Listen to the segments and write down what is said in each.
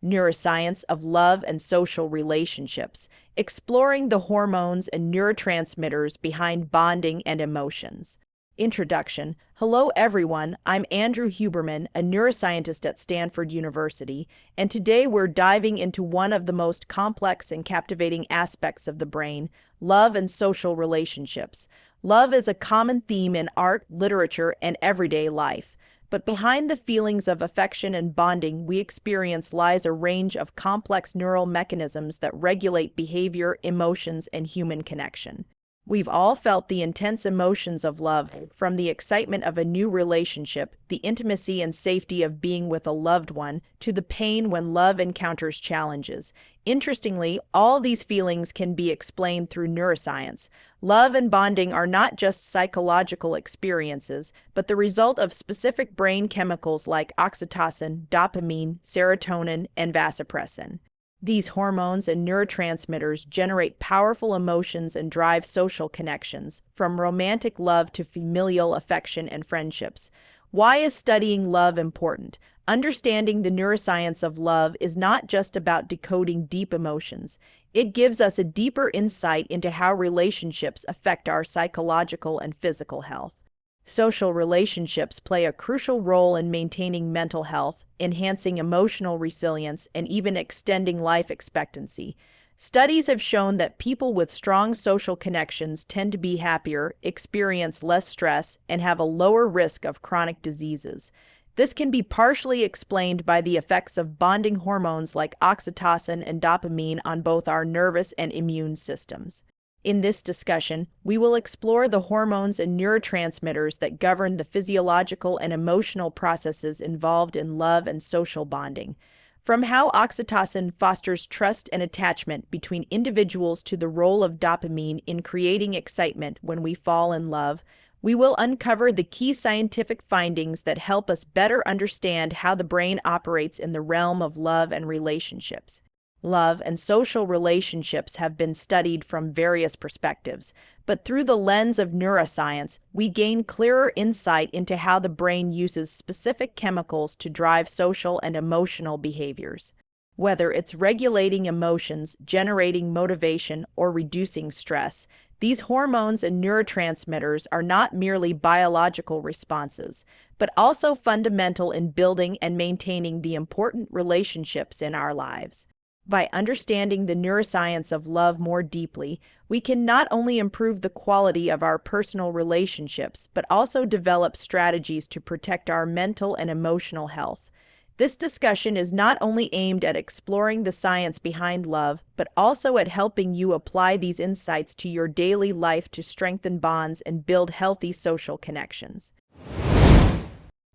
Neuroscience of Love and Social Relationships, exploring the hormones and neurotransmitters behind bonding and emotions. Introduction. Hello everyone, I'm Andrew Huberman, a neuroscientist at Stanford University, and today we're diving into one of the most complex and captivating aspects of the brain, love and social relationships. Love is a common theme in art, literature, and everyday life. But behind the feelings of affection and bonding we experience lies a range of complex neural mechanisms that regulate behavior, emotions, and human connection. We've all felt the intense emotions of love, from the excitement of a new relationship, the intimacy and safety of being with a loved one, to the pain when love encounters challenges. Interestingly, all these feelings can be explained through neuroscience. Love and bonding are not just psychological experiences, but the result of specific brain chemicals like oxytocin, dopamine, serotonin, and vasopressin. These hormones and neurotransmitters generate powerful emotions and drive social connections, from romantic love to familial affection and friendships. Why is studying love important? Understanding the neuroscience of love is not just about decoding deep emotions. It gives us a deeper insight into how relationships affect our psychological and physical health. Social relationships play a crucial role in maintaining mental health, enhancing emotional resilience, and even extending life expectancy. Studies have shown that people with strong social connections tend to be happier, experience less stress, and have a lower risk of chronic diseases. This can be partially explained by the effects of bonding hormones like oxytocin and dopamine on both our nervous and immune systems. In this discussion, we will explore the hormones and neurotransmitters that govern the physiological and emotional processes involved in love and social bonding. From how oxytocin fosters trust and attachment between individuals to the role of dopamine in creating excitement when we fall in love, we will uncover the key scientific findings that help us better understand how the brain operates in the realm of love and relationships. Love and social relationships have been studied from various perspectives, but through the lens of neuroscience, we gain clearer insight into how the brain uses specific chemicals to drive social and emotional behaviors. Whether it's regulating emotions, generating motivation, or reducing stress, these hormones and neurotransmitters are not merely biological responses, but also fundamental in building and maintaining the important relationships in our lives. By understanding the neuroscience of love more deeply, we can not only improve the quality of our personal relationships, but also develop strategies to protect our mental and emotional health. This discussion is not only aimed at exploring the science behind love, but also at helping you apply these insights to your daily life to strengthen bonds and build healthy social connections.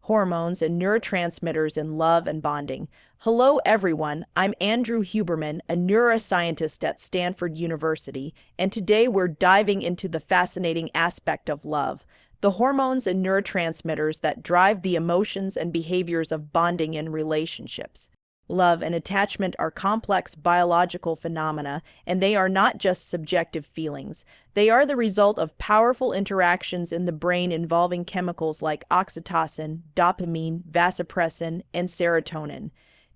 Hormones and neurotransmitters in love and bonding. Hello everyone, I'm Andrew Huberman, a neuroscientist at Stanford University, and today we're diving into the fascinating aspect of love, the hormones and neurotransmitters that drive the emotions and behaviors of bonding in relationships. Love and attachment are complex biological phenomena, and they are not just subjective feelings. They are the result of powerful interactions in the brain involving chemicals like oxytocin, dopamine, vasopressin, and serotonin.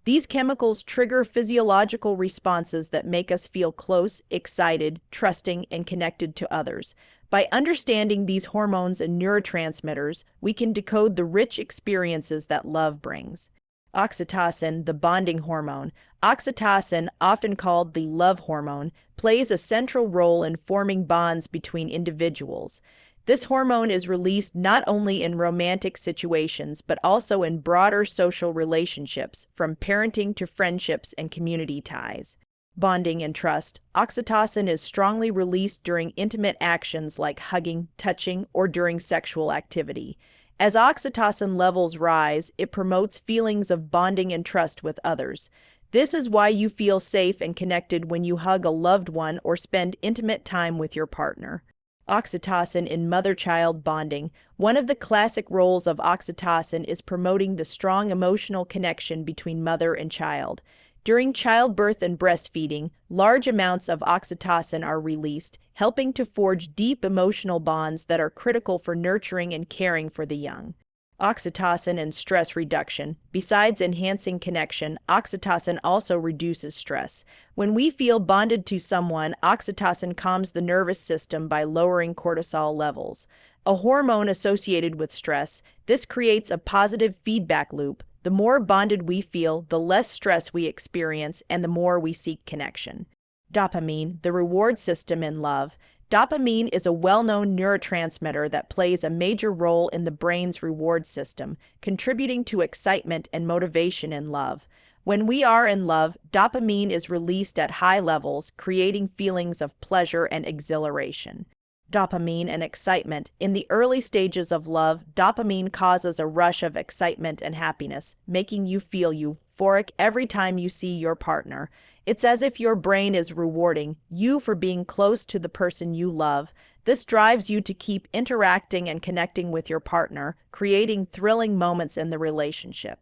These chemicals trigger physiological responses that make us feel close, excited, trusting, and connected to others. By understanding these hormones and neurotransmitters, we can decode the rich experiences that love brings. Oxytocin, the bonding hormone. Oxytocin, often called the love hormone, plays a central role in forming bonds between individuals. This hormone is released not only in romantic situations, but also in broader social relationships, from parenting to friendships and community ties. Bonding and trust. Oxytocin is strongly released during intimate actions like hugging, touching, or during sexual activity. As oxytocin levels rise, it promotes feelings of bonding and trust with others. This is why you feel safe and connected when you hug a loved one or spend intimate time with your partner. Oxytocin in mother-child bonding. One of the classic roles of oxytocin is promoting the strong emotional connection between mother and child. During childbirth and breastfeeding, large amounts of oxytocin are released, helping to forge deep emotional bonds that are critical for nurturing and caring for the young. Oxytocin and stress reduction. Besides enhancing connection, oxytocin also reduces stress. When we feel bonded to someone, oxytocin calms the nervous system by lowering cortisol levels, a hormone associated with stress. This creates a positive feedback loop. The more bonded we feel, the less stress we experience, and the more we seek connection. Dopamine, the reward system in love. Dopamine is a well-known neurotransmitter that plays a major role in the brain's reward system, contributing to excitement and motivation in love. When we are in love, dopamine is released at high levels, creating feelings of pleasure and exhilaration. Dopamine and excitement. In the early stages of love, dopamine causes a rush of excitement and happiness, making you feel euphoric every time you see your partner. It's as if your brain is rewarding you for being close to the person you love. This drives you to keep interacting and connecting with your partner, creating thrilling moments in the relationship.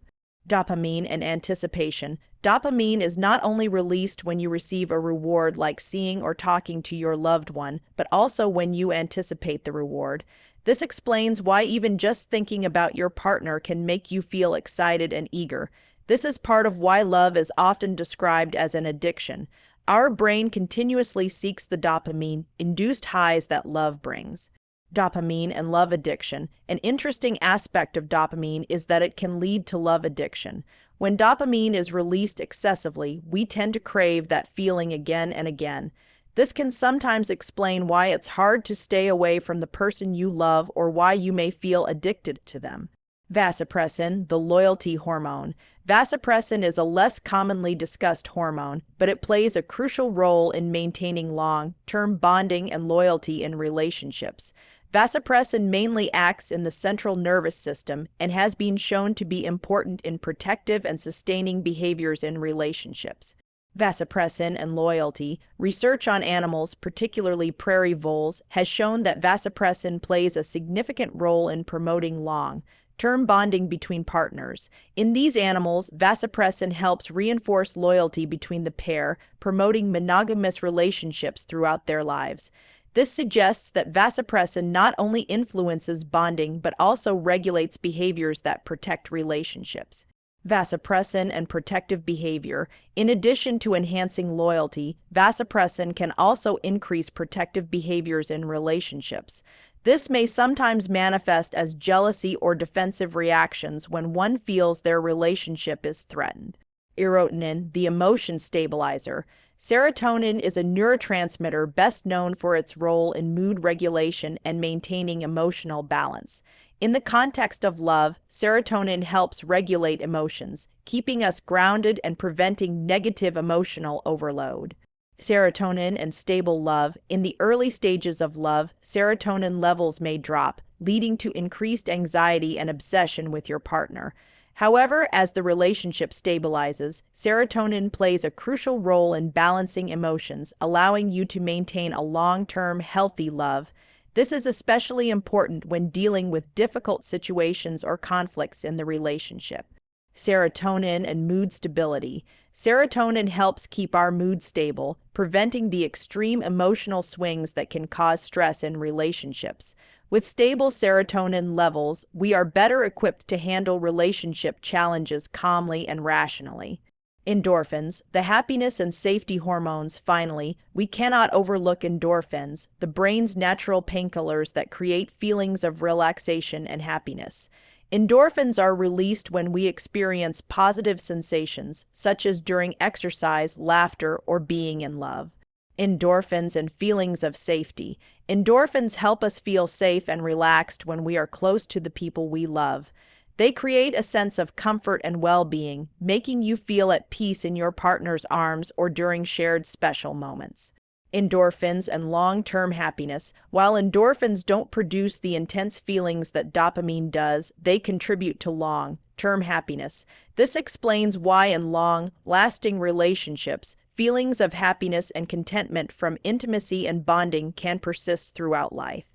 Dopamine and anticipation. Dopamine is not only released when you receive a reward like seeing or talking to your loved one, but also when you anticipate the reward. This explains why even just thinking about your partner can make you feel excited and eager. This is part of why love is often described as an addiction. Our brain continuously seeks the dopamine-induced highs that love brings. Dopamine and love addiction. An interesting aspect of dopamine is that it can lead to love addiction. When dopamine is released excessively, we tend to crave that feeling again and again. This can sometimes explain why it's hard to stay away from the person you love or why you may feel addicted to them. Vasopressin, the loyalty hormone. Vasopressin is a less commonly discussed hormone, but it plays a crucial role in maintaining long-term bonding and loyalty in relationships. Vasopressin mainly acts in the central nervous system and has been shown to be important in protective and sustaining behaviors in relationships. Vasopressin and loyalty. Research on animals, particularly prairie voles, has shown that vasopressin plays a significant role in promoting long-term bonding between partners. In these animals, vasopressin helps reinforce loyalty between the pair, promoting monogamous relationships throughout their lives. This suggests that vasopressin not only influences bonding but also regulates behaviors that protect relationships. Vasopressin and protective behavior. In addition to enhancing loyalty, vasopressin can also increase protective behaviors in relationships. This may sometimes manifest as jealousy or defensive reactions when one feels their relationship is threatened. Serotonin, the emotion stabilizer. Serotonin is a neurotransmitter best known for its role in mood regulation and maintaining emotional balance. In the context of love, serotonin helps regulate emotions, keeping us grounded and preventing negative emotional overload. Serotonin and stable love. In the early stages of love, serotonin levels may drop, leading to increased anxiety and obsession with your partner. However, as the relationship stabilizes, serotonin plays a crucial role in balancing emotions, allowing you to maintain a long-term, healthy love. This is especially important when dealing with difficult situations or conflicts in the relationship. Serotonin and mood stability. Serotonin helps keep our mood stable, preventing the extreme emotional swings that can cause stress in relationships. With stable serotonin levels, we are better equipped to handle relationship challenges calmly and rationally. Endorphins, the happiness and safety hormones. Finally, we cannot overlook endorphins, the brain's natural painkillers that create feelings of relaxation and happiness. Endorphins are released when we experience positive sensations, such as during exercise, laughter, or being in love. Endorphins and feelings of safety. Endorphins help us feel safe and relaxed when we are close to the people we love. They create a sense of comfort and well-being, making you feel at peace in your partner's arms or during shared special moments. Endorphins and long-term happiness. While endorphins don't produce the intense feelings that dopamine does, they contribute to long-term happiness. This explains why in long-lasting relationships, feelings of happiness and contentment from intimacy and bonding can persist throughout life.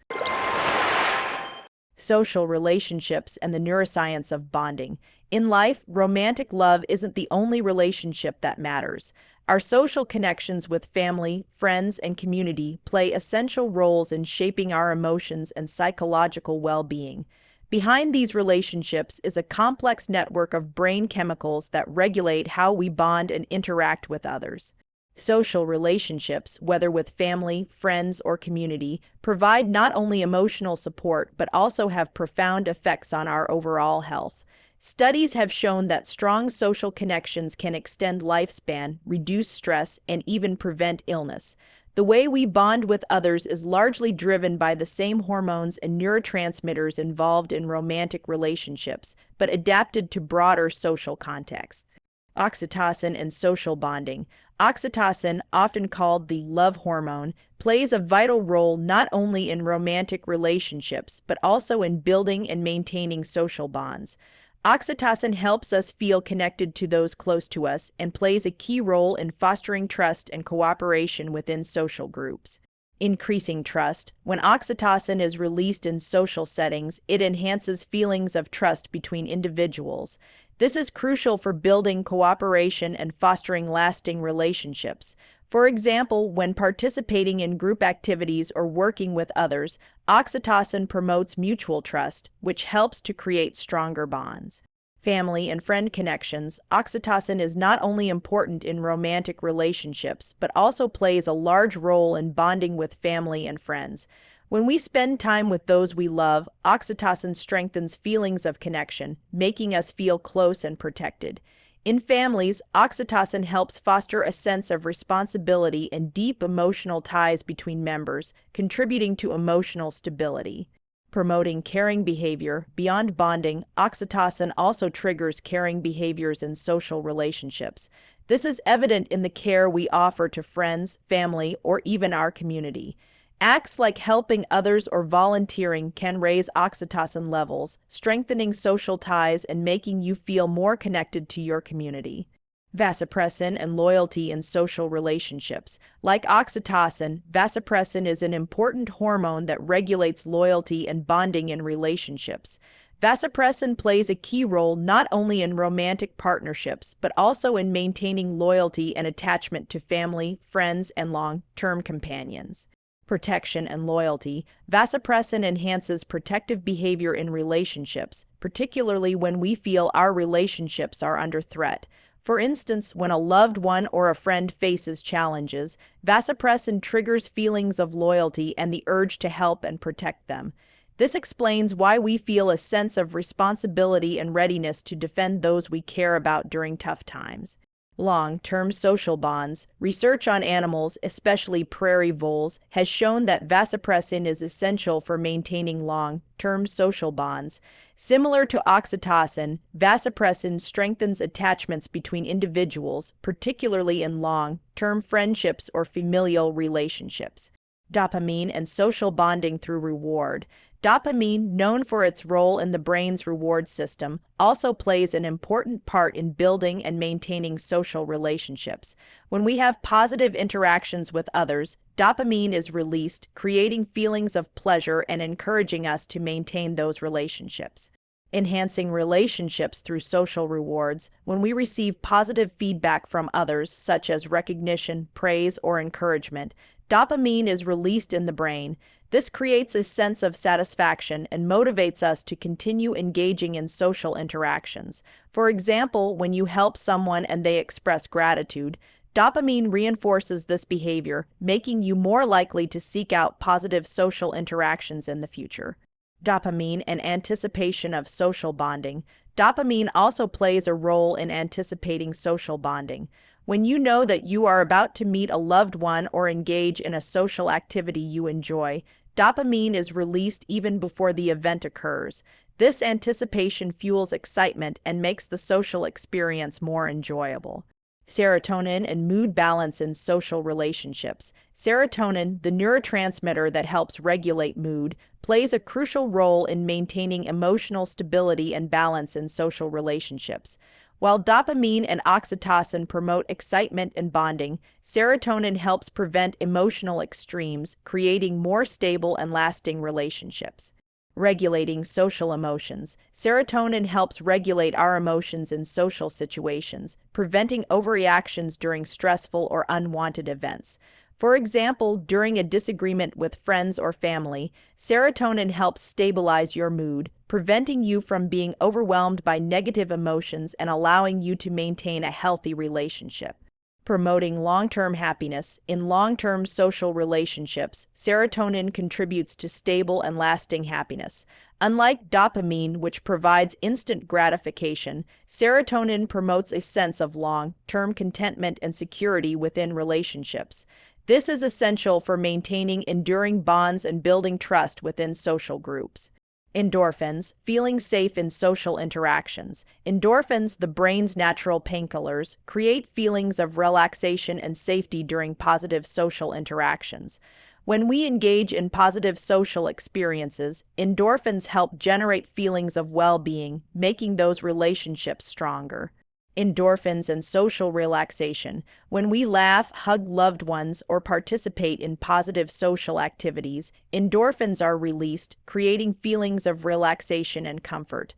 Social relationships and the neuroscience of bonding. In life, romantic love isn't the only relationship that matters. Our social connections with family, friends, and community play essential roles in shaping our emotions and psychological well-being. Behind these relationships is a complex network of brain chemicals that regulate how we bond and interact with others. Social relationships, whether with family, friends, or community, provide not only emotional support but also have profound effects on our overall health. Studies have shown that strong social connections can extend lifespan, reduce stress, and even prevent illness. The way we bond with others is largely driven by the same hormones and neurotransmitters involved in romantic relationships, but adapted to broader social contexts. Oxytocin and social bonding. Oxytocin, often called the love hormone, plays a vital role not only in romantic relationships, but also in building and maintaining social bonds. Oxytocin helps us feel connected to those close to us and plays a key role in fostering trust and cooperation within social groups. Increasing trust. When oxytocin is released in social settings, it enhances feelings of trust between individuals. This is crucial for building cooperation and fostering lasting relationships. For example, when participating in group activities or working with others, oxytocin promotes mutual trust, which helps to create stronger bonds. Family and friend connections. Oxytocin is not only important in romantic relationships, but also plays a large role in bonding with family and friends. When we spend time with those we love, oxytocin strengthens feelings of connection, making us feel close and protected. In families, oxytocin helps foster a sense of responsibility and deep emotional ties between members, contributing to emotional stability. Promoting caring behavior. Beyond bonding, oxytocin also triggers caring behaviors in social relationships. This is evident in the care we offer to friends, family, or even our community. Acts like helping others or volunteering can raise oxytocin levels, strengthening social ties and making you feel more connected to your community. Vasopressin and loyalty in social relationships. Like oxytocin, vasopressin is an important hormone that regulates loyalty and bonding in relationships. Vasopressin plays a key role not only in romantic partnerships, but also in maintaining loyalty and attachment to family, friends, and long-term companions. Protection and loyalty. Vasopressin enhances protective behavior in relationships, particularly when we feel our relationships are under threat. For instance, when a loved one or a friend faces challenges, vasopressin triggers feelings of loyalty and the urge to help and protect them. This explains why we feel a sense of responsibility and readiness to defend those we care about during tough times. Long-term social bonds. Research on animals, especially prairie voles, has shown that vasopressin is essential for maintaining long-term social bonds. Similar to oxytocin, vasopressin strengthens attachments between individuals, particularly in long-term friendships or familial relationships. Dopamine and social bonding through reward. Dopamine, known for its role in the brain's reward system, also plays an important part in building and maintaining social relationships. When we have positive interactions with others, dopamine is released, creating feelings of pleasure and encouraging us to maintain those relationships. Enhancing relationships through social rewards. When we receive positive feedback from others, such as recognition, praise, or encouragement, dopamine is released in the brain. This creates a sense of satisfaction and motivates us to continue engaging in social interactions. For example, when you help someone and they express gratitude, dopamine reinforces this behavior, making you more likely to seek out positive social interactions in the future. Dopamine and anticipation of social bonding. Dopamine also plays a role in anticipating social bonding. When you know that you are about to meet a loved one or engage in a social activity you enjoy, dopamine is released even before the event occurs. This anticipation fuels excitement and makes the social experience more enjoyable. Serotonin and mood balance in social relationships. Serotonin, the neurotransmitter that helps regulate mood, plays a crucial role in maintaining emotional stability and balance in social relationships. While dopamine and oxytocin promote excitement and bonding, serotonin helps prevent emotional extremes, creating more stable and lasting relationships. Regulating social emotions. Serotonin helps regulate our emotions in social situations, preventing overreactions during stressful or unwanted events. For example, during a disagreement with friends or family, serotonin helps stabilize your mood, preventing you from being overwhelmed by negative emotions and allowing you to maintain a healthy relationship. Promoting long-term happiness. In long-term social relationships, serotonin contributes to stable and lasting happiness. Unlike dopamine, which provides instant gratification, serotonin promotes a sense of long-term contentment and security within relationships. This is essential for maintaining enduring bonds and building trust within social groups. Endorphins, feeling safe in social interactions. Endorphins, the brain's natural painkillers, create feelings of relaxation and safety during positive social interactions. When we engage in positive social experiences, endorphins help generate feelings of well-being, making those relationships stronger. Endorphins and social relaxation. When we laugh, hug loved ones, or participate in positive social activities, endorphins are released, creating feelings of relaxation and comfort.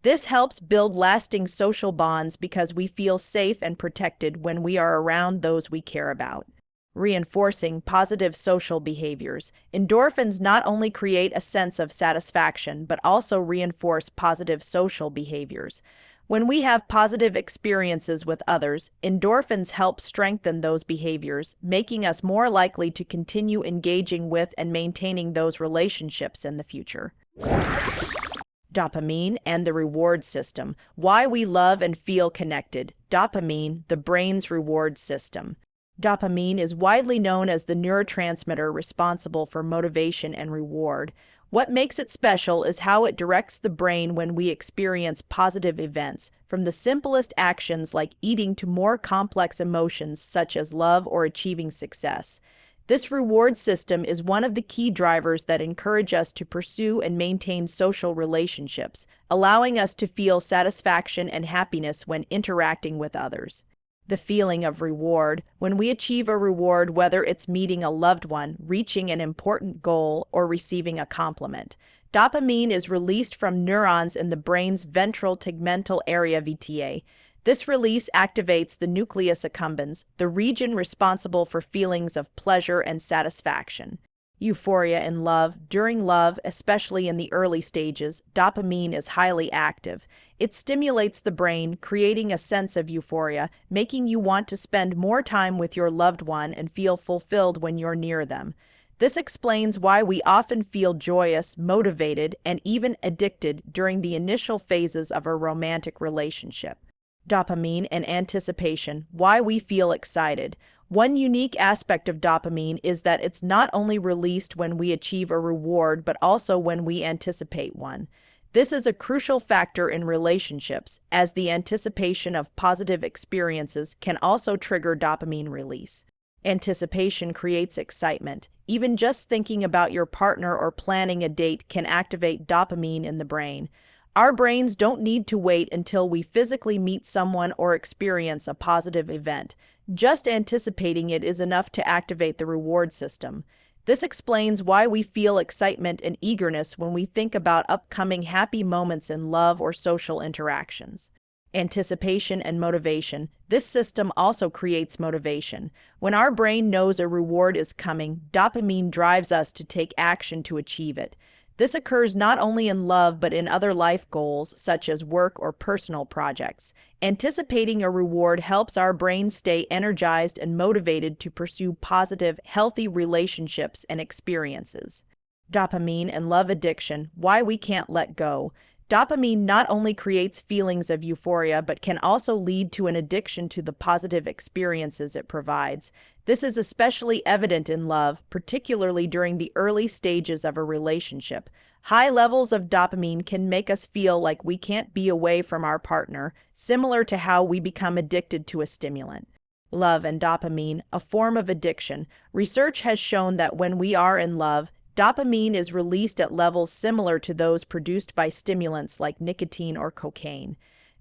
This helps build lasting social bonds because we feel safe and protected when we are around those we care about. Reinforcing positive social behaviors. Endorphins not only create a sense of satisfaction, but also reinforce positive social behaviors. When we have positive experiences with others, endorphins help strengthen those behaviors, making us more likely to continue engaging with and maintaining those relationships in the future. Dopamine and the reward system. Why we love and feel connected. Dopamine, the brain's reward system. Dopamine is widely known as the neurotransmitter responsible for motivation and reward. What makes it special is how it directs the brain when we experience positive events, from the simplest actions like eating to more complex emotions such as love or achieving success. This reward system is one of the key drivers that encourage us to pursue and maintain social relationships, allowing us to feel satisfaction and happiness when interacting with others. The feeling of reward. When we achieve a reward, whether it's meeting a loved one, reaching an important goal, or receiving a compliment, dopamine is released from neurons in the brain's ventral tegmental area (VTA). This release activates the nucleus accumbens, the region responsible for feelings of pleasure and satisfaction. Euphoria in love. During love, especially in the early stages, dopamine is highly active. It stimulates the brain, creating a sense of euphoria, making you want to spend more time with your loved one and feel fulfilled when you're near them. This explains why we often feel joyous, motivated, and even addicted during the initial phases of a romantic relationship. Dopamine and anticipation. Why we feel excited. One unique aspect of dopamine is that it's not only released when we achieve a reward, but also when we anticipate one. This is a crucial factor in relationships, as the anticipation of positive experiences can also trigger dopamine release. Anticipation creates excitement. Even just thinking about your partner or planning a date can activate dopamine in the brain. Our brains don't need to wait until we physically meet someone or experience a positive event. Just anticipating it is enough to activate the reward system. This explains why we feel excitement and eagerness when we think about upcoming happy moments in love or social interactions. Anticipation and motivation. This system also creates motivation. When our brain knows a reward is coming, dopamine drives us to take action to achieve it. This occurs not only in love but in other life goals such as work or personal projects. Anticipating a reward helps our brain stay energized and motivated to pursue positive, healthy relationships and experiences. Dopamine and love addiction. Why we can't let go. Dopamine not only creates feelings of euphoria but can also lead to an addiction to the positive experiences it provides. This is especially evident in love, particularly during the early stages of a relationship. High levels of dopamine can make us feel like we can't be away from our partner, similar to how we become addicted to a stimulant. Love and dopamine, a form of addiction. Research has shown that when we are in love, dopamine is released at levels similar to those produced by stimulants like nicotine or cocaine.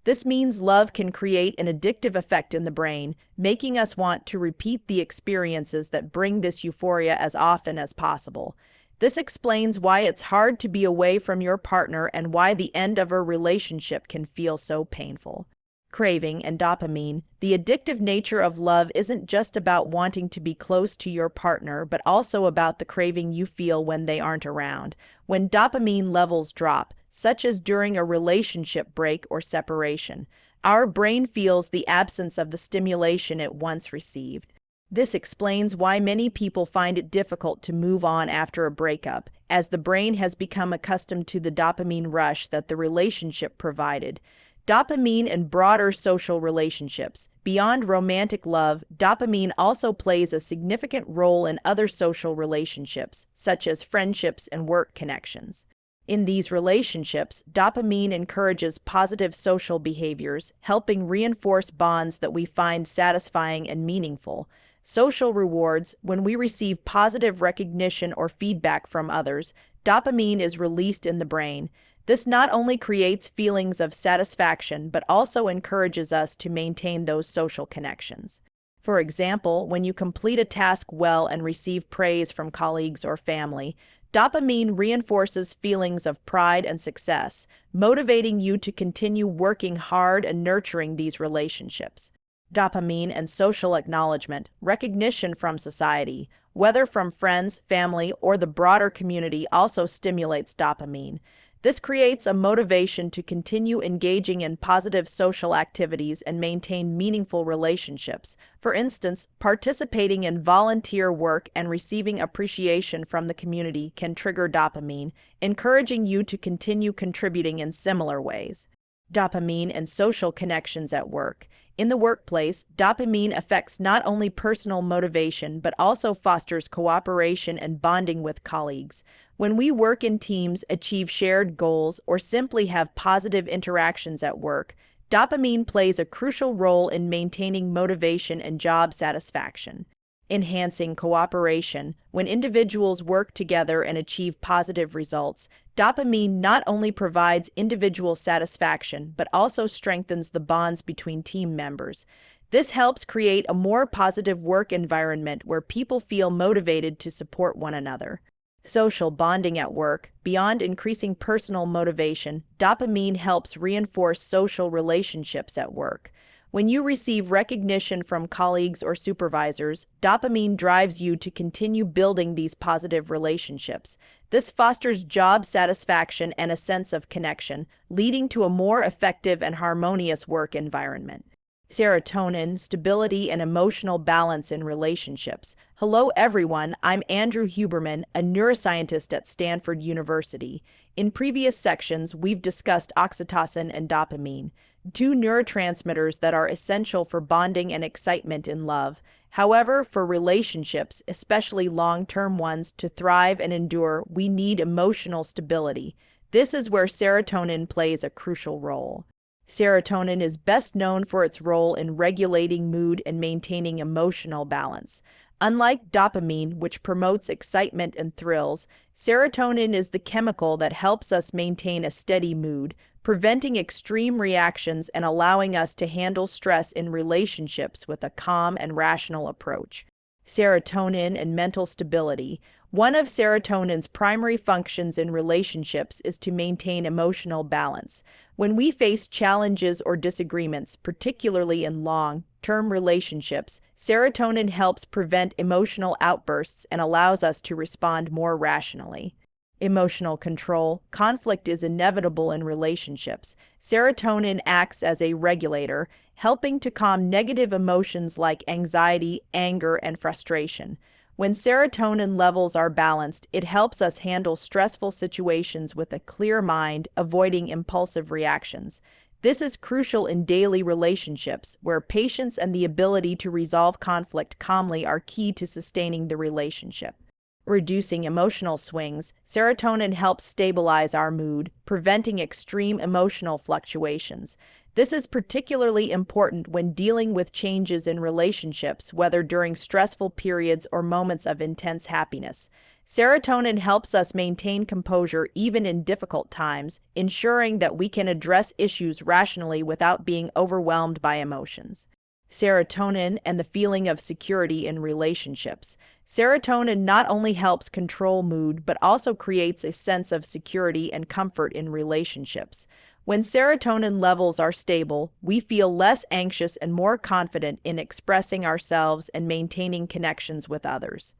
This means love can create an addictive effect in the brain, making us want to repeat the experiences that bring this euphoria as often as possible. This explains why it's hard to be away from your partner and why the end of a relationship can feel so painful. Craving and dopamine. The addictive nature of love isn't just about wanting to be close to your partner, but also about the craving you feel when they aren't around. When dopamine levels drop, such as during a relationship break or separation. Our brain feels the absence of the stimulation it once received. This explains why many people find it difficult to move on after a breakup, as the brain has become accustomed to the dopamine rush that the relationship provided. Dopamine and broader social relationships. Beyond romantic love, dopamine also plays a significant role in other social relationships, such as friendships and work connections. In these relationships, dopamine encourages positive social behaviors, helping reinforce bonds that we find satisfying and meaningful. Social rewards. When we receive positive recognition or feedback from others, dopamine is released in the brain. This not only creates feelings of satisfaction, but also encourages us to maintain those social connections. For example, when you complete a task well and receive praise from colleagues or family, dopamine reinforces feelings of pride and success, motivating you to continue working hard and nurturing these relationships. Dopamine and social acknowledgement, recognition from society, whether from friends, family, or the broader community, also stimulates dopamine. This creates a motivation to continue engaging in positive social activities and maintain meaningful relationships. For instance, participating in volunteer work and receiving appreciation from the community can trigger dopamine, encouraging you to continue contributing in similar ways. Dopamine and social connections at work. In the workplace, dopamine affects not only personal motivation but also fosters cooperation and bonding with colleagues. When we work in teams, achieve shared goals, or simply have positive interactions at work, dopamine plays a crucial role in maintaining motivation and job satisfaction. Enhancing cooperation. When individuals work together and achieve positive results, dopamine not only provides individual satisfaction but also strengthens the bonds between team members. This helps create a more positive work environment where people feel motivated to support one another. Social bonding at work. Beyond increasing personal motivation, dopamine helps reinforce social relationships at work. When you receive recognition from colleagues or supervisors, dopamine drives you to continue building these positive relationships. This fosters job satisfaction and a sense of connection, leading to a more effective and harmonious work environment. Serotonin, stability, and emotional balance in relationships. Hello everyone, I'm Andrew Huberman, a neuroscientist at Stanford University. In previous sections, we've discussed oxytocin and dopamine, two neurotransmitters that are essential for bonding and excitement in love. However, for relationships, especially long-term ones, to thrive and endure, we need emotional stability. This is where serotonin plays a crucial role. Serotonin is best known for its role in regulating mood and maintaining emotional balance. Unlike dopamine, which promotes excitement and thrills, serotonin is the chemical that helps us maintain a steady mood, preventing extreme reactions and allowing us to handle stress in relationships with a calm and rational approach. Serotonin and mental stability. One of serotonin's primary functions in relationships is to maintain emotional balance. When we face challenges or disagreements, particularly in long-term relationships, serotonin helps prevent emotional outbursts and allows us to respond more rationally. Emotional control. Conflict is inevitable in relationships. Serotonin acts as a regulator, helping to calm negative emotions like anxiety, anger, and frustration. When serotonin levels are balanced, it helps us handle stressful situations with a clear mind, avoiding impulsive reactions. This is crucial in daily relationships, where patience and the ability to resolve conflict calmly are key to sustaining the relationship. Reducing emotional swings. Serotonin helps stabilize our mood, preventing extreme emotional fluctuations. This is particularly important when dealing with changes in relationships, whether during stressful periods or moments of intense happiness. Serotonin helps us maintain composure even in difficult times, ensuring that we can address issues rationally without being overwhelmed by emotions. Serotonin and the feeling of security in relationships. Serotonin not only helps control mood, but also creates a sense of security and comfort in relationships. When serotonin levels are stable, we feel less anxious and more confident in expressing ourselves and maintaining connections with others.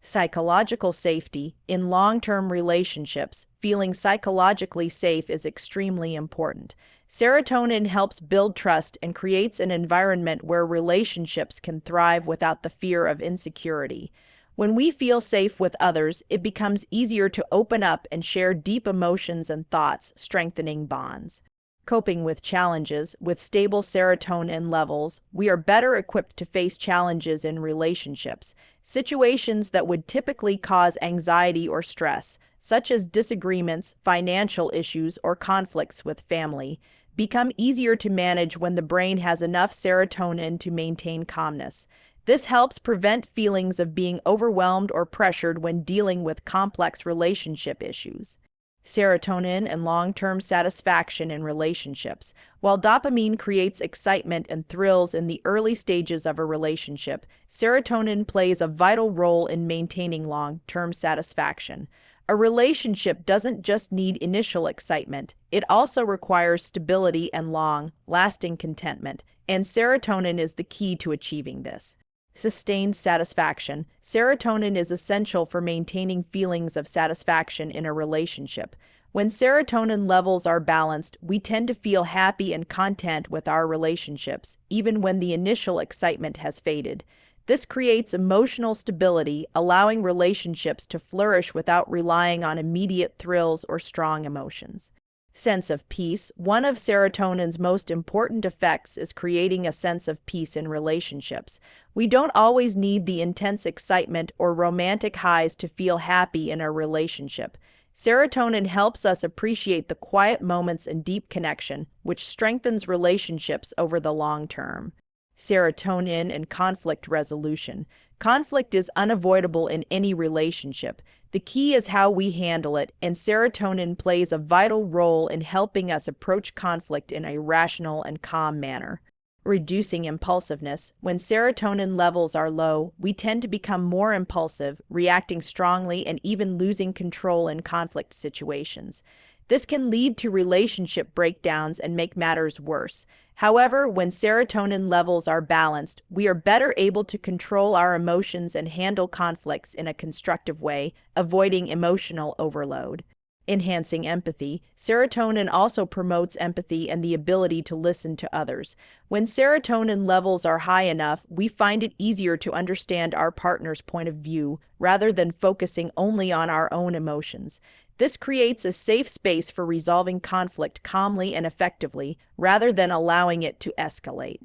Psychological safety. In long-term relationships, feeling psychologically safe is extremely important. Serotonin helps build trust and creates an environment where relationships can thrive without the fear of insecurity. When we feel safe with others, it becomes easier to open up and share deep emotions and thoughts, strengthening bonds. Coping with challenges. With stable serotonin levels, we are better equipped to face challenges in relationships. Situations that would typically cause anxiety or stress, such as disagreements, financial issues, or conflicts with family, become easier to manage when the brain has enough serotonin to maintain calmness. This helps prevent feelings of being overwhelmed or pressured when dealing with complex relationship issues. Serotonin and long-term satisfaction in relationships. While dopamine creates excitement and thrills in the early stages of a relationship, serotonin plays a vital role in maintaining long-term satisfaction. A relationship doesn't just need initial excitement, it also requires stability and long-lasting contentment, and serotonin is the key to achieving this. Sustained satisfaction. Serotonin is essential for maintaining feelings of satisfaction in a relationship. When serotonin levels are balanced, we tend to feel happy and content with our relationships, even when the initial excitement has faded. This creates emotional stability, allowing relationships to flourish without relying on immediate thrills or strong emotions. Sense of peace. One of serotonin's most important effects is creating a sense of peace in relationships. We don't always need the intense excitement or romantic highs to feel happy in a relationship. Serotonin helps us appreciate the quiet moments and deep connection, which strengthens relationships over the long term. Serotonin and conflict resolution. Conflict is unavoidable in any relationship. The key is how we handle it, and serotonin plays a vital role in helping us approach conflict in a rational and calm manner. Reducing impulsiveness. When serotonin levels are low, we tend to become more impulsive, reacting strongly and even losing control in conflict situations. This can lead to relationship breakdowns and make matters worse. However, when serotonin levels are balanced, we are better able to control our emotions and handle conflicts in a constructive way, avoiding emotional overload. Enhancing empathy. Serotonin also promotes empathy and the ability to listen to others. When serotonin levels are high enough, we find it easier to understand our partner's point of view rather than focusing only on our own emotions. This creates a safe space for resolving conflict calmly and effectively, rather than allowing it to escalate.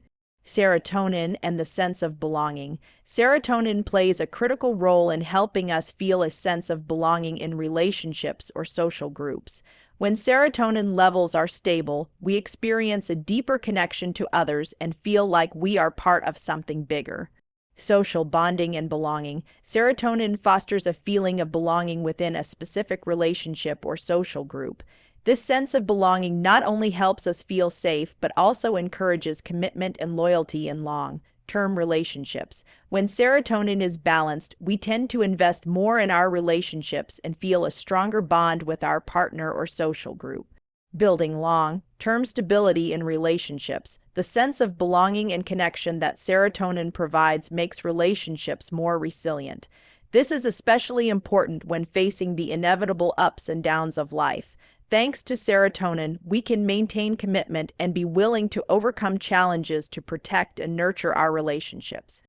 Serotonin and the sense of belonging. Serotonin plays a critical role in helping us feel a sense of belonging in relationships or social groups. When serotonin levels are stable, we experience a deeper connection to others and feel like we are part of something bigger. Social bonding and belonging. Serotonin fosters a feeling of belonging within a specific relationship or social group. This sense of belonging not only helps us feel safe, but also encourages commitment and loyalty in long-term relationships. When serotonin is balanced, we tend to invest more in our relationships and feel a stronger bond with our partner or social group. Building long-term stability in relationships. The sense of belonging and connection that serotonin provides makes relationships more resilient. This is especially important when facing the inevitable ups and downs of life. Thanks to serotonin, we can maintain commitment and be willing to overcome challenges to protect and nurture our relationships.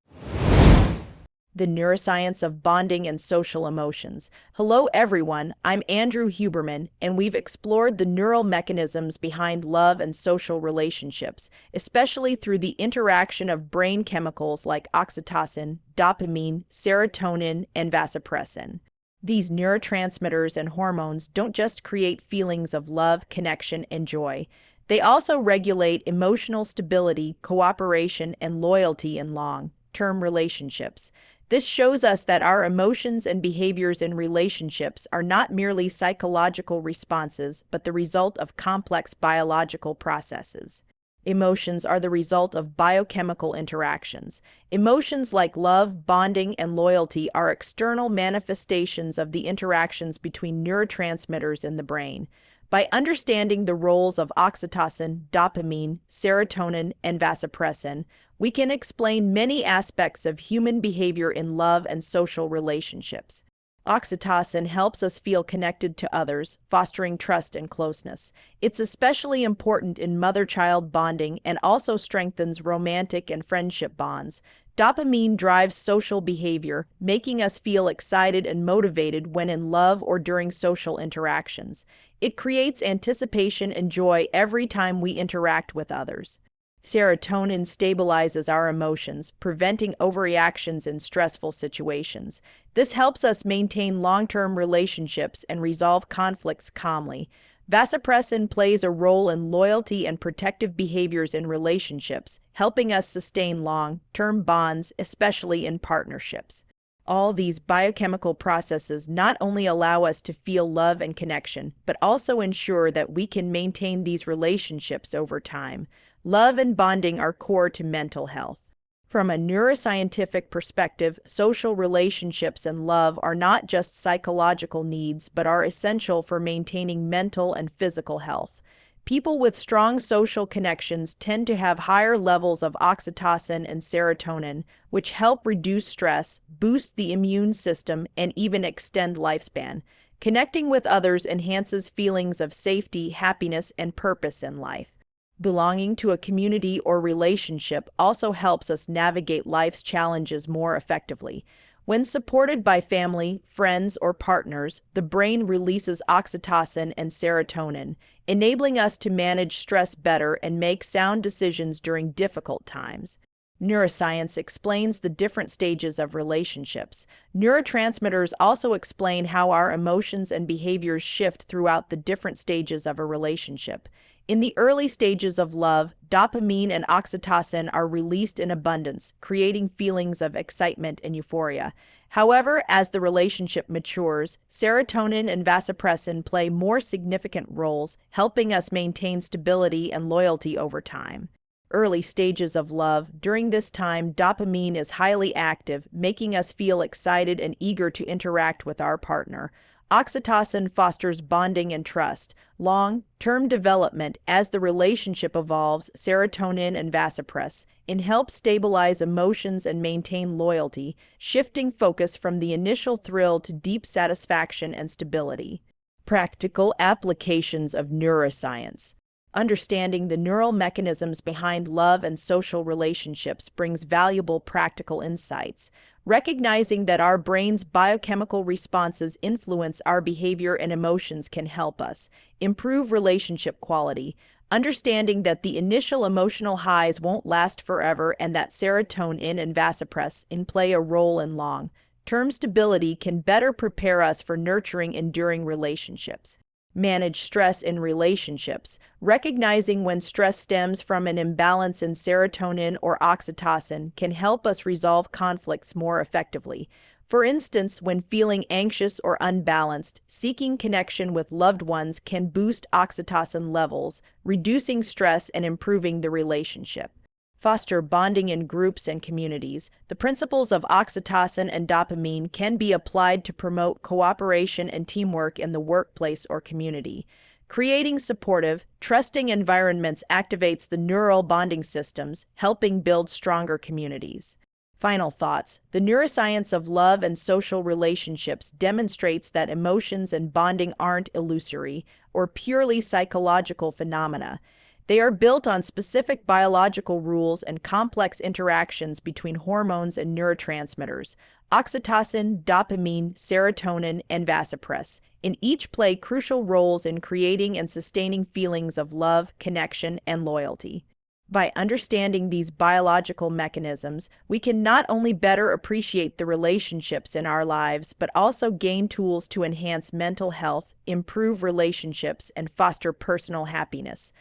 The neuroscience of bonding and social emotions. Hello everyone, I'm Andrew Huberman, and we've explored the neural mechanisms behind love and social relationships, especially through the interaction of brain chemicals like oxytocin, dopamine, serotonin, and vasopressin. These neurotransmitters and hormones don't just create feelings of love, connection, and joy. They also regulate emotional stability, cooperation, and loyalty in long-term relationships. This shows us that our emotions and behaviors in relationships are not merely psychological responses, but the result of complex biological processes. Emotions are the result of biochemical interactions. Emotions like love, bonding, and loyalty are external manifestations of the interactions between neurotransmitters in the brain. By understanding the roles of oxytocin, dopamine, serotonin, and vasopressin, we can explain many aspects of human behavior in love and social relationships. Oxytocin helps us feel connected to others, fostering trust and closeness. It's especially important in mother-child bonding and also strengthens romantic and friendship bonds. Dopamine drives social behavior, making us feel excited and motivated when in love or during social interactions. It creates anticipation and joy every time we interact with others. Serotonin stabilizes our emotions, preventing overreactions in stressful situations. This helps us maintain long-term relationships and resolve conflicts calmly. Vasopressin plays a role in loyalty and protective behaviors in relationships, helping us sustain long-term bonds, especially in partnerships. All these biochemical processes not only allow us to feel love and connection, but also ensure that we can maintain these relationships over time. Love and bonding are core to mental health. From a neuroscientific perspective, social relationships and love are not just psychological needs, but are essential for maintaining mental and physical health. People with strong social connections tend to have higher levels of oxytocin and serotonin, which help reduce stress, boost the immune system, and even extend lifespan. Connecting with others enhances feelings of safety, happiness, and purpose in life. Belonging to a community or relationship also helps us navigate life's challenges more effectively. When supported by family, friends, or partners, the brain releases oxytocin and serotonin, enabling us to manage stress better and make sound decisions during difficult times. Neuroscience explains the different stages of relationships. Neurotransmitters also explain how our emotions and behaviors shift throughout the different stages of a relationship. In the early stages of love, dopamine and oxytocin are released in abundance, creating feelings of excitement and euphoria. However, as the relationship matures, serotonin and vasopressin play more significant roles, helping us maintain stability and loyalty over time. Early stages of love, during this time, dopamine is highly active, making us feel excited and eager to interact with our partner. Oxytocin fosters bonding and trust. Long-term development, as the relationship evolves, serotonin and vasopressin help stabilize emotions and maintain loyalty, shifting focus from the initial thrill to deep satisfaction and stability. Practical applications of neuroscience. Understanding the neural mechanisms behind love and social relationships brings valuable practical insights. Recognizing that our brain's biochemical responses influence our behavior and emotions can help us improve relationship quality. Understanding that the initial emotional highs won't last forever and that serotonin and vasopressin play a role in long-term stability can better prepare us for nurturing, enduring relationships. Manage stress in relationships. Recognizing when stress stems from an imbalance in serotonin or oxytocin can help us resolve conflicts more effectively. For instance, when feeling anxious or unbalanced, seeking connection with loved ones can boost oxytocin levels, reducing stress and improving the relationship. Foster bonding in groups and communities. The principles of oxytocin and dopamine can be applied to promote cooperation and teamwork in the workplace or community. Creating supportive, trusting environments activates the neural bonding systems, helping build stronger communities. Final thoughts. The neuroscience of love and social relationships demonstrates that emotions and bonding aren't illusory or purely psychological phenomena. They are built on specific biological rules and complex interactions between hormones and neurotransmitters. Oxytocin, dopamine, serotonin, and vasopressin each play crucial roles in creating and sustaining feelings of love, connection, and loyalty. By understanding these biological mechanisms, we can not only better appreciate the relationships in our lives, but also gain tools to enhance mental health, improve relationships, and foster personal happiness.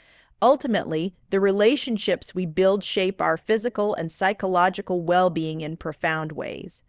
Ultimately, the relationships we build shape our physical and psychological well-being in profound ways.